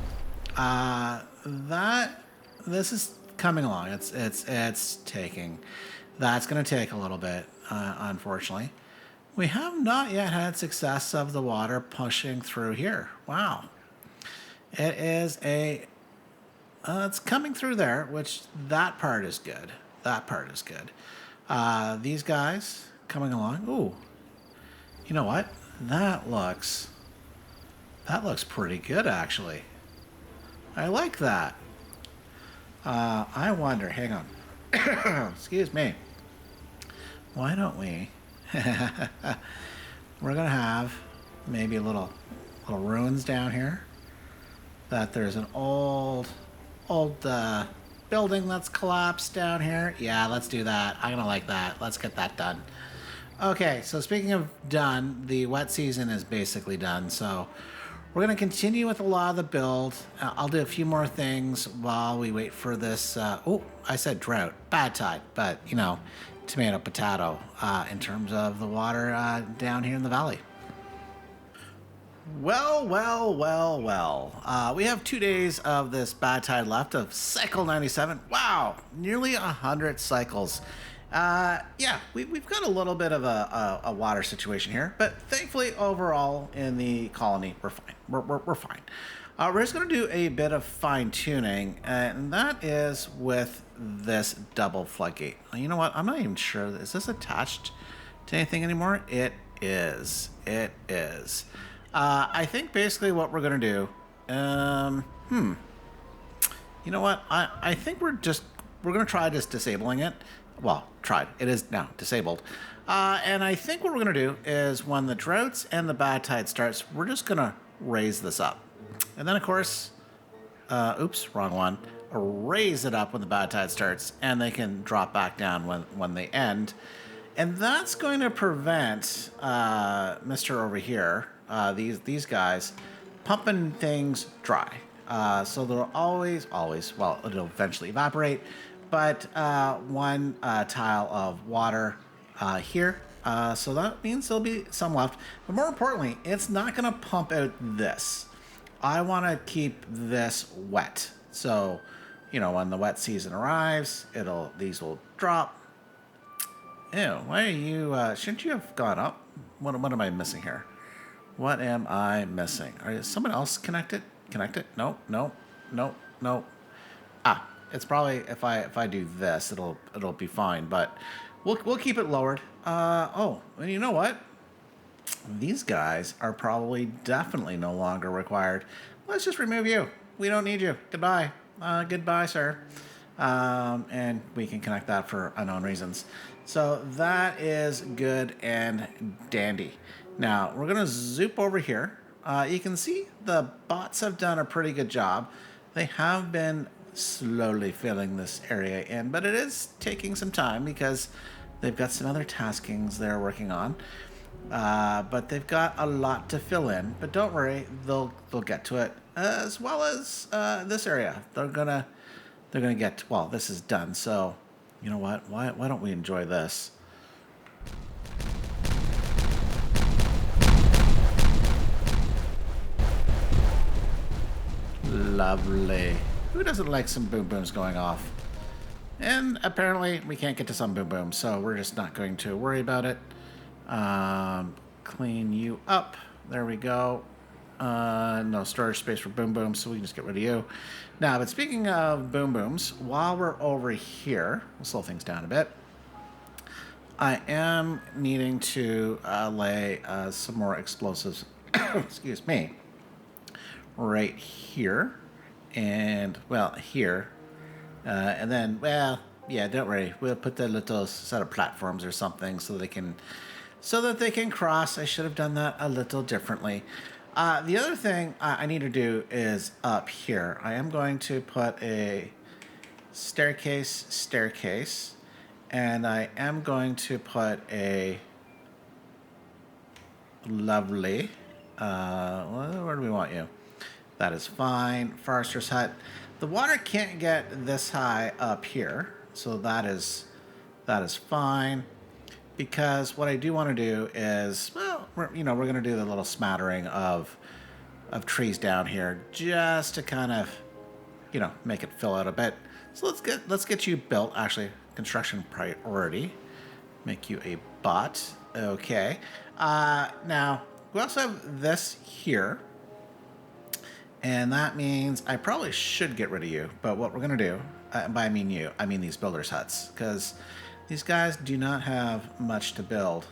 This is coming along. It's taking. That's gonna take a little bit. Unfortunately, we have not yet had success of the water pushing through here. Wow. It is it's coming through there, which that part is good. These guys coming along. Ooh, you know what? That looks pretty good, actually. I like that. I wonder, hang on. Excuse me. Why don't we? We're gonna have maybe little ruins down here. That there's an old building that's collapsed down here. Yeah, let's do that. I'm gonna like that. Let's get that done. Okay, so speaking of done, the wet season is basically done. So we're gonna continue with a lot of the build. I'll do a few more things while we wait for this. I said drought, bad tide, but tomato, potato, in terms of the water down here in the valley. Well. We have 2 days of this bad tide left of cycle 97. Wow, nearly 100 cycles. Yeah, we've got a little bit of a water situation here, but thankfully overall in the colony, we're fine. We're fine. We're just going to do a bit of fine tuning, and that is with this double floodgate. You know what? I'm not even sure. Is this attached to anything anymore? It is. I think basically what we're going to do, you know what? I think we're going to try just disabling it. Well, tried. It is now disabled. And I think what we're going to do is when the droughts and the bad tide starts, we're just going to raise this up. And then, of course, oops, wrong one. Raise it up when the bad tide starts, and they can drop back down when they end. And that's going to prevent Mr. over here, these guys, pumping things dry. So there'll always, well, it'll eventually evaporate, but one tile of water here. So that means there'll be some left. But more importantly, it's not going to pump out this. I want to keep this wet. So, you know, when the wet season arrives, these will drop. Ew, why are you, shouldn't you have gone up? What am I missing here? What am I missing? Is someone else connected? Connected? Nope, nope, nope, nope. Ah, it's probably, if I do this, it'll be fine, but we'll keep it lowered. Oh, and you know what? These guys are probably definitely no longer required. Let's just remove you. We don't need you. Goodbye. Goodbye, sir. And we can connect that for unknown reasons. So that is good and dandy. Now, we're going to zoop over here. You can see the bots have done a pretty good job. They have been slowly filling this area in, but it is taking some time because they've got some other taskings they're working on. But they've got a lot to fill in. But don't worry, they'll get to it, as well as this area. They're gonna get, well, this is done. So, you know what? Why don't we enjoy this? Lovely. Who doesn't like some boom booms going off? And apparently we can't get to some boom booms, so we're just not going to worry about it. Clean you up. There we go. No storage space for boom booms, so we can just get rid of you. Now, but speaking of boom booms, while we're over here, we'll slow things down a bit. I am needing to lay some more explosives, excuse me, right here. And, well, here. And then, well, yeah, don't worry. We'll put the little set of platforms or something so that they can cross. I should have done that a little differently. The other thing I need to do is up here. I am going to put a staircase, and I am going to put a lovely, where do we want you? That is fine. Forester's hut. The water can't get this high up here, so that is fine. Because what I do want to do is, well, we're going to do the little smattering of trees down here just to kind of, make it fill out a bit. So let's get you built. Actually, construction priority. Make you a bot. Okay. Now we also have this here. And that means I probably should get rid of you. But what we're going to do, by I mean you, I mean these builders' huts. Because these guys do not have much to build.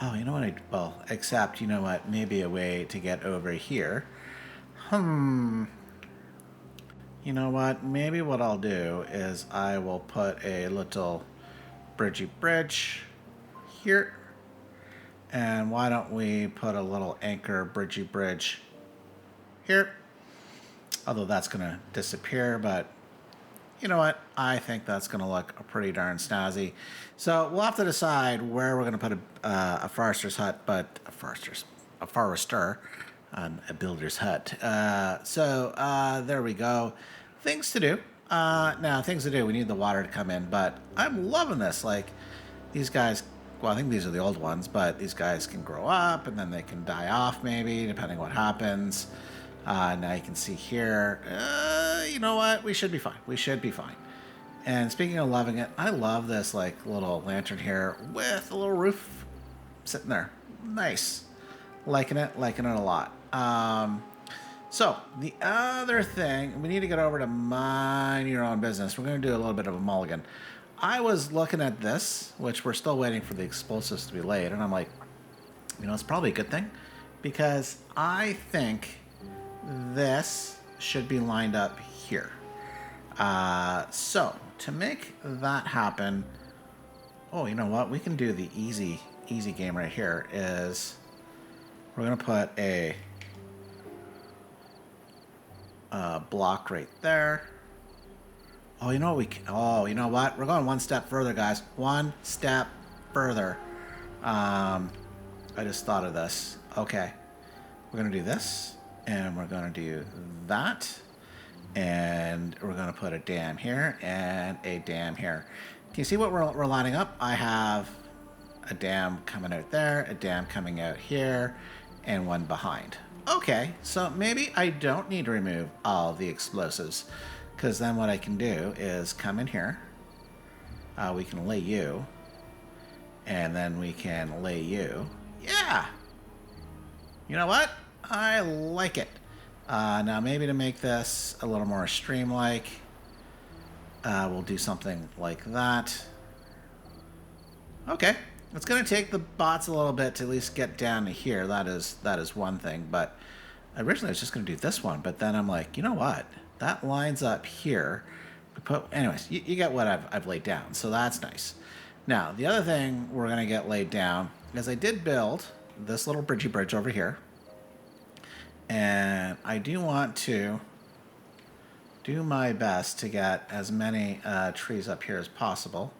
Oh, you know what? Well, except, you know what? Maybe a way to get over here. You know what? Maybe what I'll do is I will put a little bridge here. And why don't we put a little anchor bridge here. Although that's going to disappear, but you know what? I think that's going to look pretty darn snazzy. So we'll have to decide where we're going to put a forester's hut, but a forester, a builder's hut. So there we go. Things to do. Now, things to do. We need the water to come in, but I'm loving this. Like, these guys, well, I think these are the old ones, but these guys can grow up, and then they can die off, maybe, depending what happens. Now you can see here, you know what? We should be fine. And speaking of loving it, I love this like little lantern here with a little roof sitting there. Nice. Liking it a lot. So the other thing, we need to get over to mind your own business. We're going to do a little bit of a mulligan. I was looking at this, which we're still waiting for the explosives to be laid. And I'm like, it's probably a good thing because I think this should be lined up here. So to make that happen, oh, you know what? We can do the easy game right here. Is we're gonna put a block right there. Oh, you know what? You know what? We're going one step further, guys. One step further. I just thought of this. Okay, we're gonna do this. And we're going to do that. And we're going to put a dam here and a dam here. Can you see what we're lining up? I have a dam coming out there, a dam coming out here, and one behind. Okay, so maybe I don't need to remove all the explosives, because then what I can do is come in here. We can lay you, and then we can lay you. Yeah! You know what? I like it. Now maybe to make this a little more stream-like, we'll do something like that. Okay. It's going to take the bots a little bit to at least get down to here. That is one thing. But originally I was just going to do this one. But then I'm like, you know what? That lines up here. Anyways, you get what I've laid down. So that's nice. Now, the other thing we're going to get laid down is I did build this little bridgey bridge over here. And I do want to do my best to get as many trees up here as possible.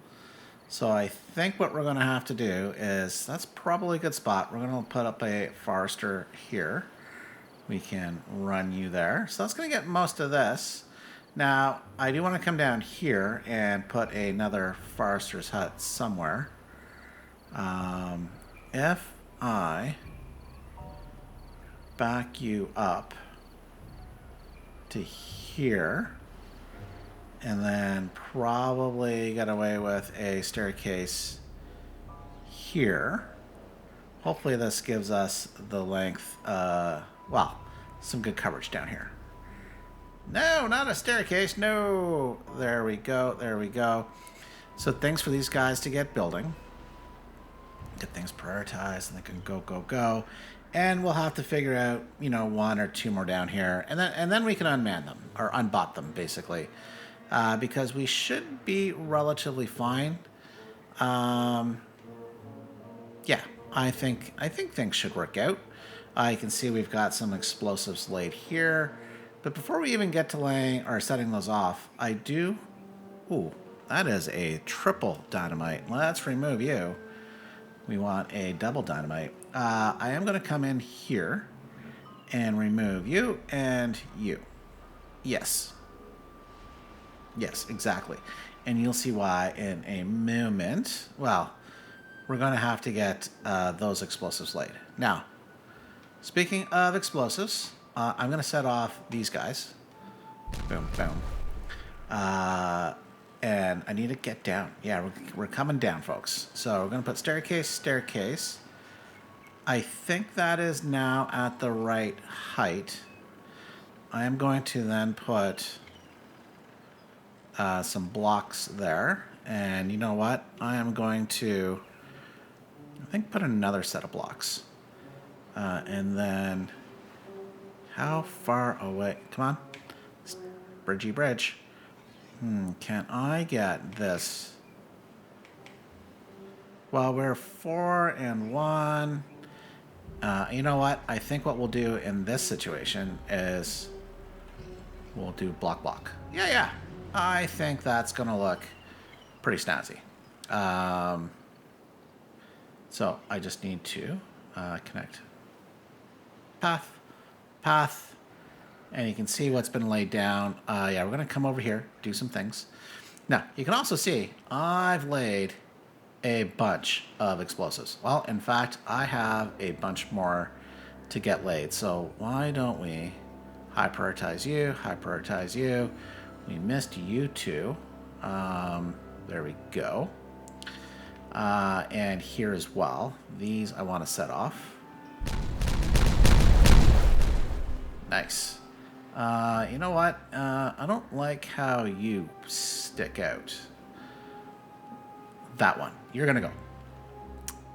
So I think what we're going to have to do is, that's probably a good spot. We're going to put up a forester here. We can run you there. So that's going to get most of this. Now, I do want to come down here and put another forester's hut somewhere. If I back you up to here, and then probably get away with a staircase here. Hopefully this gives us the length, well, some good coverage down here. No, not a staircase, no. There we go, there we go. So things for these guys to get building. Get things prioritized and they can go. And we'll have to figure out, you know, one or two more down here. And then we can unman them, or unbot them, basically. Because we should be relatively fine. Yeah, I think things should work out. You can see we've got some explosives laid here. But before we even get to laying or setting those off, I do... Ooh, that is a triple dynamite. Let's remove you. We want a double dynamite. I am going to come in here and remove you and you. Yes. Yes, exactly. And you'll see why in a moment. Well, we're going to have to get those explosives laid. Now, speaking of explosives, I'm going to set off these guys. Boom, boom. And I need to get down. Yeah, we're coming down, folks. So we're going to put staircase. I think that is now at the right height. I am going to then put some blocks there. And you know what? I am going to, I think, put another set of blocks. And then, how far away? Come on. Bridgey bridge. Can I get this? Well, we're 4 and 1. You know what? I think what we'll do in this situation is we'll do block. Yeah. I think that's going to look pretty snazzy. So I just need to connect path. And you can see what's been laid down. Yeah, we're going to come over here, do some things. Now, you can also see I've laid a bunch of explosives. Well, in fact, I have a bunch more to get laid. So why don't we high prioritize you. We missed you two. There we go. And here as well. These I want to set off. Nice. You know what? I don't like how you stick out. That one. You're going to go.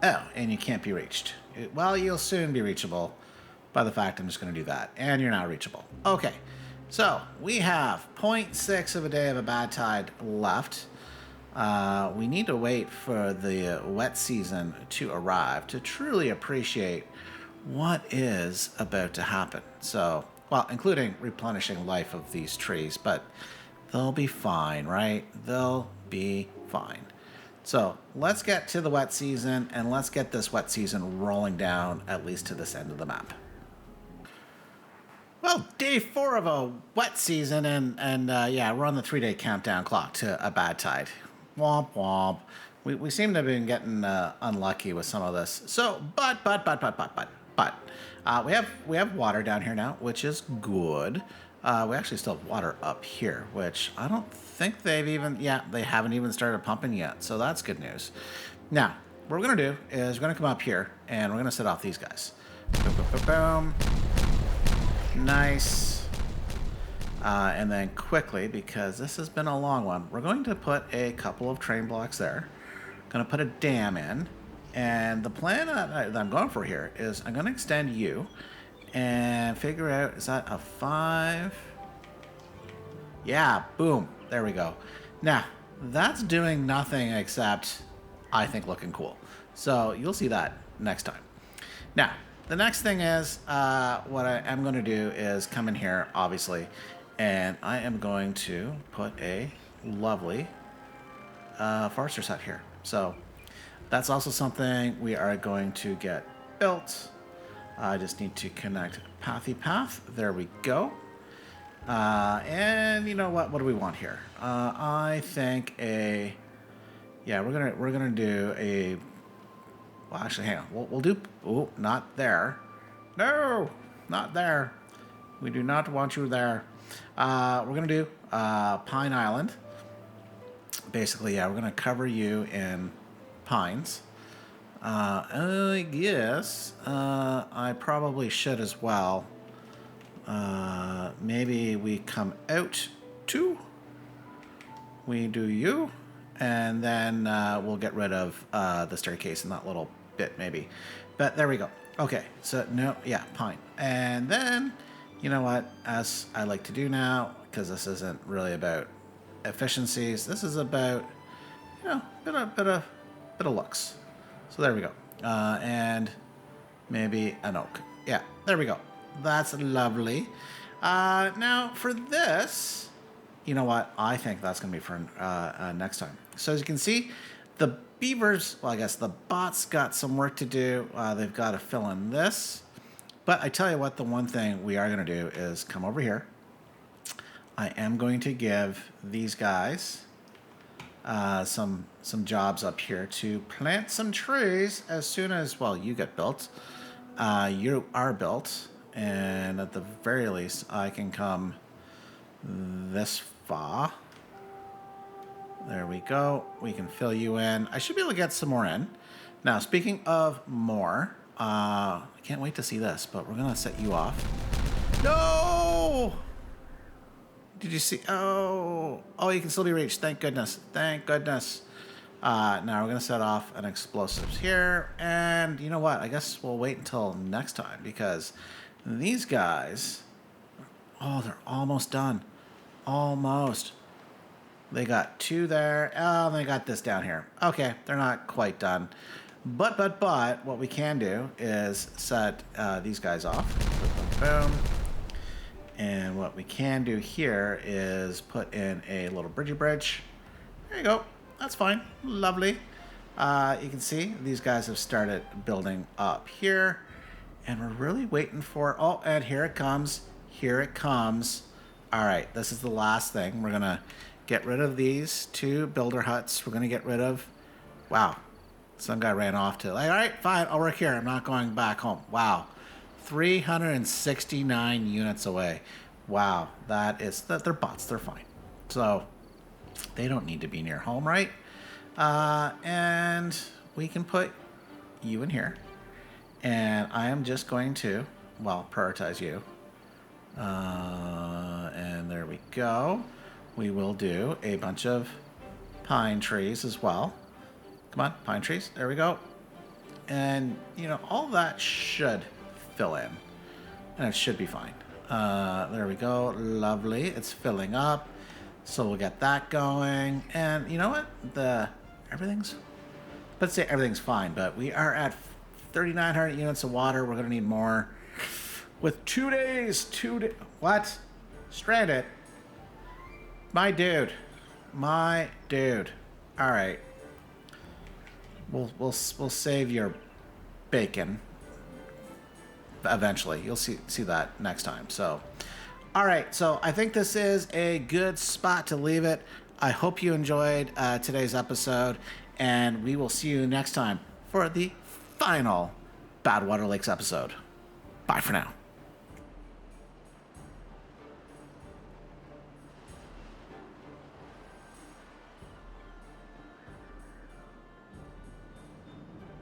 Oh, and you can't be reached. Well, you'll soon be reachable by the fact I'm just going to do that. And you're not reachable. Okay. So, we have 0.6 of a day of a bad tide left. We need to wait for the wet season to arrive to truly appreciate what is about to happen. So, well, including replenishing life of these trees, but they'll be fine, right? They'll be fine. So let's get to the wet season, and let's get this wet season rolling down at least to this end of the map. Oh, day 4 of a wet season, and yeah, we're on the 3-day countdown clock to a bad tide. Womp womp. We seem to have been getting unlucky with some of this. So, but we have water down here now, which is good. We actually still have water up here, which I don't think they've even, yeah, they haven't even started pumping yet. So that's good news. Now, what we're gonna do is we're gonna come up here and we're gonna set off these guys. Boom, boom, boom, boom. Nice. And then quickly, because this has been a long one, we're going to put a couple of train blocks there. Going to put a dam in. And the plan that I'm going for here is I'm going to extend you and figure out, is that a 5? Yeah, boom. There we go. Now, that's doing nothing except, I think, looking cool. So you'll see that next time. Now, the next thing is, what I am going to do is come in here, obviously, and I am going to put a lovely forester's hut here. So that's also something we are going to get built. I just need to connect pathy path. There we go. And you know what? What do we want here? I think we're gonna do a. Well, actually, hang on. We'll do... Oh, not there. No, not there. We do not want you there. We're going to do Pine Island. Basically, yeah, we're going to cover you in pines. I guess I probably should as well. Maybe we come out too. We do you. And then we'll get rid of the staircase in that little bit, maybe. But there we go. Okay, so no, yeah, pine. And then, you know what, as I like to do now, because this isn't really about efficiencies, this is about, you know, bit of looks. So there we go. And maybe an oak. Yeah, there we go. That's lovely. Now, for this... You know what? I think that's going to be for next time. So as you can see, the beavers, well, I guess the bots got some work to do. They've got to fill in this. But I tell you what, the one thing we are going to do is come over here. I am going to give these guys some jobs up here to plant some trees as soon as, well, you get built. You are built. And at the very least, I can come this far. There we go. We can fill you in. I should be able to get some more in. Now, speaking of more, I can't wait to see this, but we're going to set you off. No! Did you see? Oh, you can still be reached. Thank goodness. Thank goodness. Now we're going to set off an explosives here. And you know what? I guess we'll wait until next time because these guys, oh, they're almost done. Almost. They got 2 there. Oh, they got this down here. Okay, they're not quite done. But, what we can do is set these guys off. Boom, boom, boom. And what we can do here is put in a little bridge. There you go. That's fine. Lovely. You can see these guys have started building up here. And we're really waiting for... Oh, and here it comes. Here it comes. All right, this is the last thing. We're going to get rid of these 2 builder huts. We're going to get rid of... Wow. Some guy ran off to... All right, fine. I'll work here. I'm not going back home. Wow. 369 units away. Wow. They're bots. They're fine. So they don't need to be near home, right? And we can put you in here. And I am just going to, well, prioritize you. And there we go. We will do a bunch of pine trees as well. Come on, pine trees. There we go. And, you know, all that should fill in. And it should be fine. There we go. Lovely. It's filling up. So we'll get that going. And you know what? Let's say everything's fine, but we are at 3,900 units of water. We're going to need more. With 2 days, what? Stranded. My dude. All right. We'll save your bacon. eventually. You'll see that next time. So, all right. So I think this is a good spot to leave it. I hope you enjoyed today's episode, and we will see you next time for the final Badwater Lakes episode. Bye for now.